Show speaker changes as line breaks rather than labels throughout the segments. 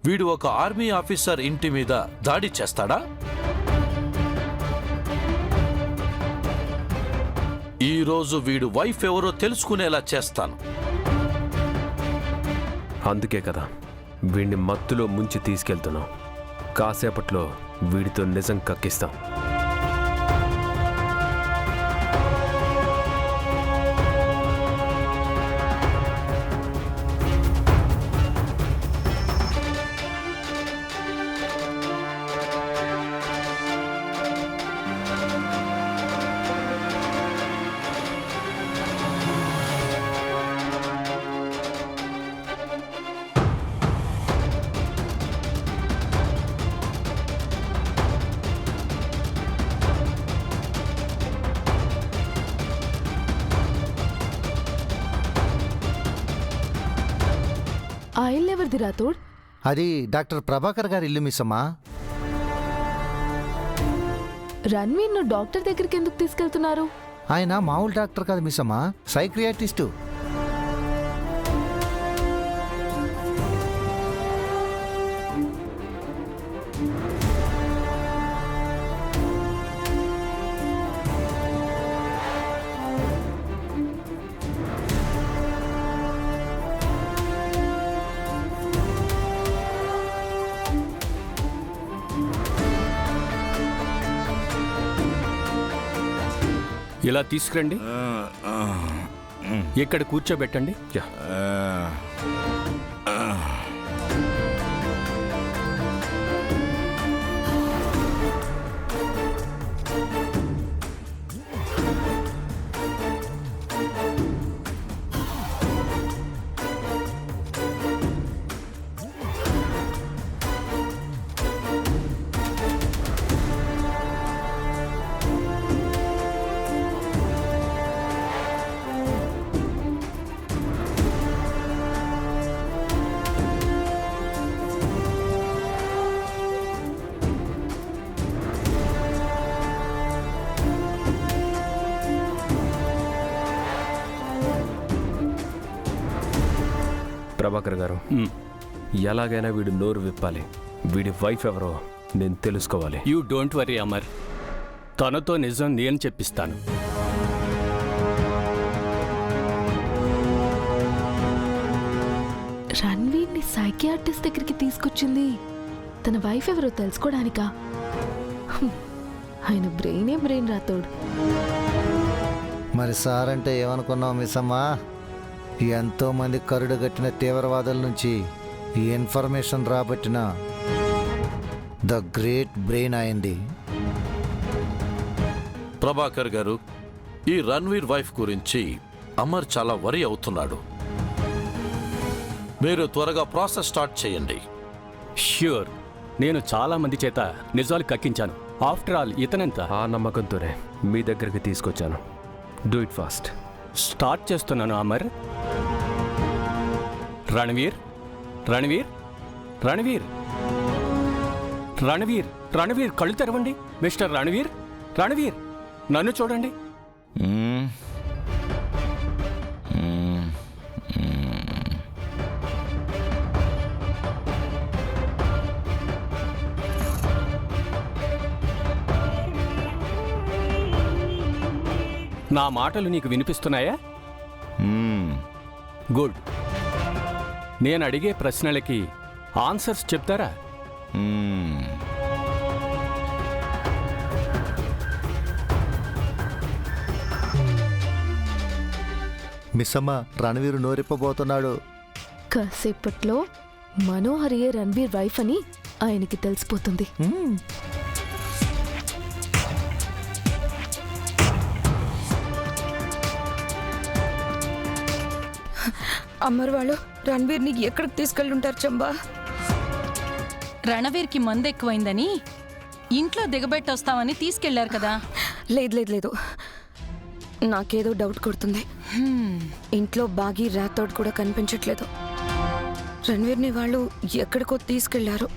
వీడు ఒక army officer ఇంటి మీద దాడి చేస్తాడా? ఈరోజు వీడు వైఫ్ ఎవరో తెలుసుకునేలా చేస్తాను.
అందుకే కదా వీడిని మత్తులో ముంచి తీసుకెళ్తున్నాం. కాసేపట్లో వీడితో నిజం కక్కిస్తాం.
ఆ ఇల్లు ఎవరిది రాథోడ్?
అది డాక్టర్ ప్రభాకర్ గారి ఇల్లు మిస్సమ్మా.
రణ్వీర్ను డాక్టర్ దగ్గరికి ఎందుకు తీసుకెళ్తున్నారు?
ఆయన మామూలు డాక్టర్ కాదు మిస్సమ్మా, సైక్రియాటిస్టు.
ఇలా తీసుకురండి, ఇక్కడ కూర్చోబెట్టండి.
ప్రభాకర్ గారు, ఎలాగైనా వీడు నోరు విప్పాలి. వీడి వైఫ్ ఎవరో నేను తెలుసుకోవాలి.
యూ డోంట్ వరీ అమర్, తనతో నిజం నేను చెప్పిస్తాను.
రణ్వీర్ని సైకియాట్రిస్ట్ దగ్గరికి తీసుకొచ్చింది తన వైఫ్ ఎవరో తెలుసుకోవడానికా? ఆయన బ్రెయిన్ రాథోడ్.
మరి సార్ అంటే ఏమనుకున్నావు మిస్సమ్మా? ఎంతో మంది కరుడు గట్టిన తీవ్రవాదుల నుంచి ఈ ఇన్ఫర్మేషన్ రాబట్టిన ద గ్రేట్ బ్రెయిన్ అయింది.
ప్రభాకర్ గారు, ఈ రణ్వీర్ వైఫ్ గురించి అమర్ చాలా వరి అవుతున్నాడు. మీరు త్వరగా ప్రాసెస్ స్టార్ట్ చేయండి.
ష్యూర్, నేను చాలా మంది చేత నిజాలు కక్కించాను. After all ఇతనెంత?
ఆ నమ్మకంతోనే మీ దగ్గరికి తీసుకొచ్చాను. Do it fast.
స్టార్ట్ చేస్తున్నాను అమర్. రణవీర్, రణవీర్, రణవీర్, రణవీర్, రణవీర్, కళ్ళు తెరవండి. మిస్టర్ రణవీర్, రణవీర్, నన్ను చూడండి. నా మాటలు నీకు వినిపిస్తున్నాయా? గుడ్. నేను అడిగే ప్రశ్నలకి ఆన్సర్స్ చెప్తారా?
మిస్సమ్మ, రణవీరు నోరిప్పబోతున్నాడు.
కాసేపట్లో మనోహరియే రణ్వీర్ వైఫ్ అని ఆయనకి తెలిసిపోతుంది.
అమ్మర్ వాళ్ళు రణవీర్ని ఎక్కడికి తీసుకెళ్ళుంటారు చంబా?
రణవీర్కి మందు ఎక్కువైందని ఇంట్లో దిగబెట్టొస్తామని తీసుకెళ్లారు కదా.
లేదు లేదు లేదు, నాకేదో డౌట్ కొడుతుంది. ఇంట్లో బాగి రాథోడ్ కూడా కనిపించట్లేదు. రణవీర్ని వాళ్ళు ఎక్కడికో తీసుకెళ్లారు.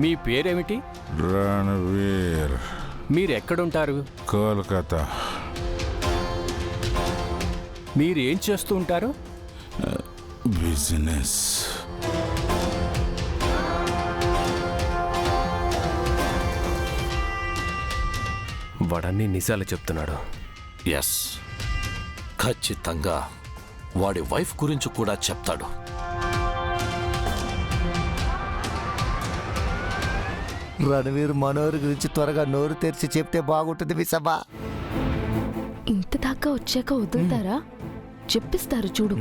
మీ పేరేమిటి?
రణవీర్.
మీరెక్కడుంటారు?
కోల్కతా.
మీరేం చేస్తూ ఉంటారు?
బిజినెస్.
వాడన్నీ నిజాలు చెప్తున్నాడు.
ఎస్, ఖచ్చితంగా వాడి వైఫ్ గురించి కూడా చెప్తాడు.
రణవీర్ మనోహర్ గురించి త్వరగా నోరు తెరిచి చెప్తే బాగుంటుంది మిస్సమ్మా.
ఇంత దాకా వచ్చాక వదులుతారా? చెప్పిస్తారు చూడు.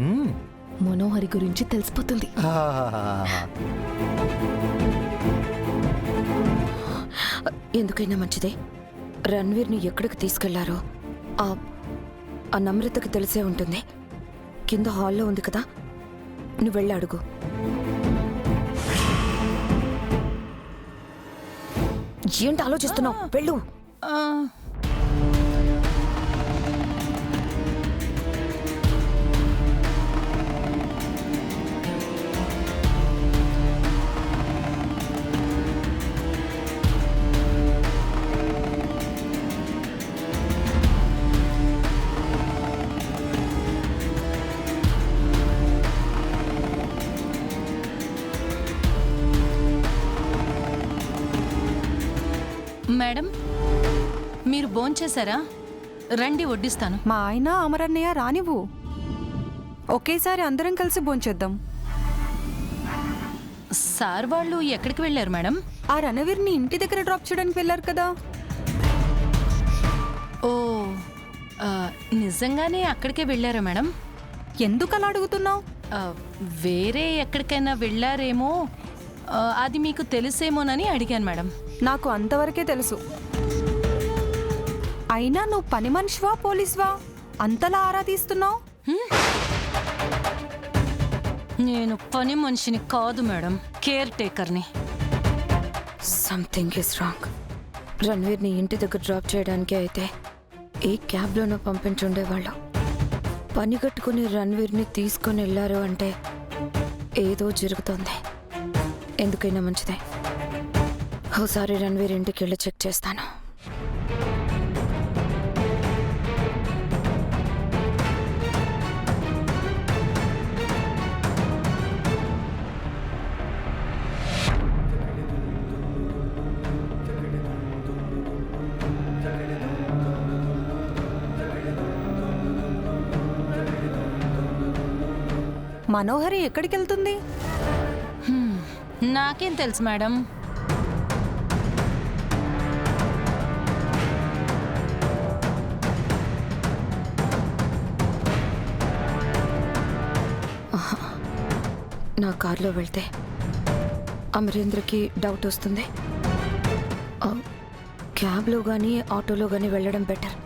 మనోహరి గురించి తెలిసిపోతుంది.
ఎందుకైనా మంచిదే రణ్వీర్ని ఎక్కడికి తీసుకెళ్లారో ఆ నమ్రతకి తెలిసే ఉంటుంది. కింద హాల్లో ఉంది కదా, నువ్వు వెళ్ళి అడుగు. ఏంటి ఆలోచిస్తున్నావు? వెళ్ళు.
ఆ, మేడం, మీరు భోంచేశారా? రండి వడ్డిస్తాను.
మా ఆయన అమరన్నయ్య రానివ్వు. ఒకేసారి అందరం కలిసి భోంచేద్దాం.
సార్ వాళ్ళు ఎక్కడికి వెళ్ళారు మేడం?
ఆ రణవీర్ని ఇంటి దగ్గర డ్రాప్ చేయడానికి వెళ్ళారు కదా.
ఓ, నిజంగానే అక్కడికే వెళ్ళారా మేడం?
ఎందుకు అలా అడుగుతున్నావు?
వేరే ఎక్కడికైనా వెళ్ళారేమో, అది మీకు తెలిసేమోనని అడిగాను మేడం.
నాకు అంతవరకే తెలుసు. అయినా నువ్వు పని మనిషివా పోలీస్వా? అంతలా ఆరా తీస్తున్నావు?
నేను పని మనిషిని కాదు మేడం, కేర్ టేకర్ని.
Something is wrong. రణ్వీర్ని ఇంటి దగ్గర డ్రాప్ చేయడానికి అయితే ఏ క్యాబ్లోనో పంపించుండేవాళ్ళం. పని కట్టుకుని రణ్వీర్ని తీసుకొని వెళ్ళారు అంటే ఏదో జరుగుతోంది. ఎందుకైనా మంచిదే, ఓసారి రణ్వీర్ ఇంటికి వెళ్ళి చెక్ చేస్తాను.
మనోహరి ఎక్కడికి వెళ్తుంది?
నాకేం తెలుసు మేడం.
నా కార్లో వెళ్తే అమరేంద్రకి డౌట్ వస్తుంది. క్యాబ్లో కానీ ఆటోలో కానీ వెళ్ళడం బెటర్.